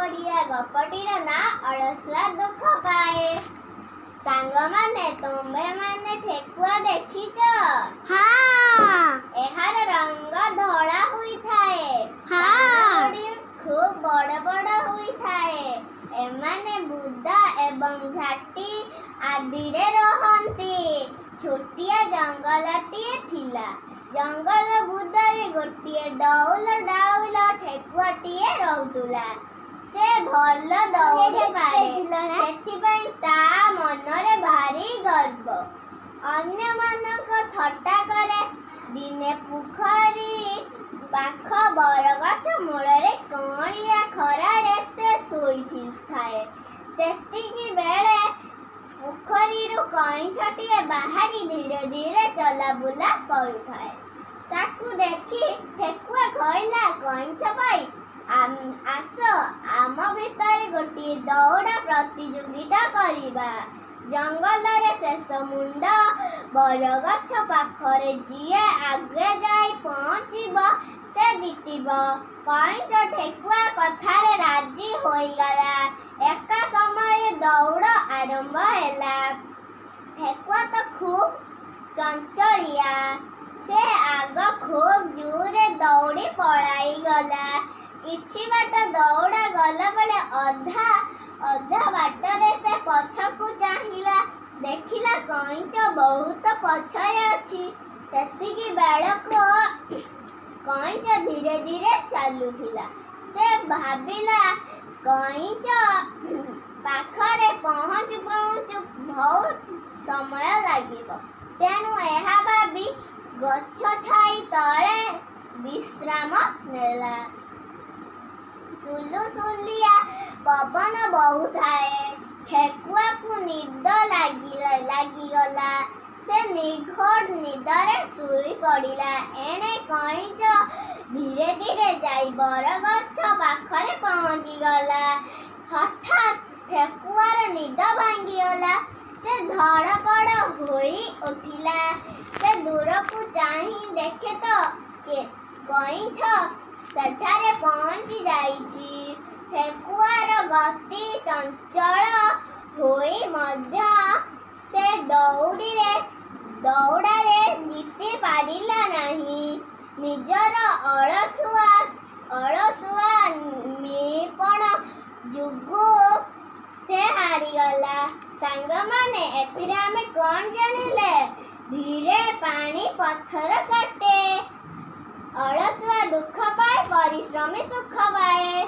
ओडिया गपटीर ना अलसुआ दुख पाए। सांगमाने तुम्बे माने ठेकुआ देखिच? हाँ। एहार रंग धड़ा हुई थाए। हाँ। खूब बड़ बड़ हुई थाए। एमाने बुदा एवं झाटी आदि रे रहंती। छोटिया जंगलटिए थिला। जंगल बुदारे गोटिए डौल डाउल ठेकुआटिए रहुतुला। से भल दौड़ी पारे। सेथिपाई ता मनरे भारी गर्व। अन्य मानक थट्टा करे। दिने पुखरी पाख बरगछ मूଳରେ कणिया खरारे से शोई थाए। सेतिकी बेले पुखरीरु कईछटिए बाहरी धीरे धीरे चला बुला करुथाए। ताकू देखी ठेकुआ कहला, कईछ भाई आस आम भितर गोटे दौड़ा प्रतियोगिता करिबा। जंगल रे शेष मुंड बरगछ पाखरे जिए आगे जाई पहुँचीब से जीतिब। कईछ ठेकुआ कथारे राजी होईगला। एका समय दौड़ आरंभ हैला। ठेकुआ तो खूब चंचलिया। से आग खूब जोरे दौड़ी पलाई गला। किछि बाट दौड़ा गला बेले अधा बाटरे से पछकू चाहिला। देखिला कईछ बहुत पछरे अछि। सेतिकी बेळको कईछ धीरे धीरे चालुथिला। से भाबिला कईछ पाखरे पहुँचु बहुत समय लागिब। तेणु एहा भाबी गछ छाई तळे विश्राम नेला। सुलुसुलिया पवन बहुथाए। ठेकुआ को निद लागिगला। से निघोड़ निदरे शुई पड़िला। एणे कईछ धीरे धीरे जाई बरगछ पाखरे पहुँचीगला। हठात ठेकुआर निद भांगीगला। से धड़पड़ होई उठिला। से दूर को चाही देखे तो कईछ सेठारे पहुँची जाइछि। ठेकुआर गति चंचल होई मध्य से दौड़ारे जीति पारिला नहीं। निजर अलसुआ निपण जुगु से हारिगला। सांगमाने एथिरे आमे कोन जानिले? धीरे पानी पत्थर काटे। अलसुआ दुख पाए, परिश्रमी सुख पाए।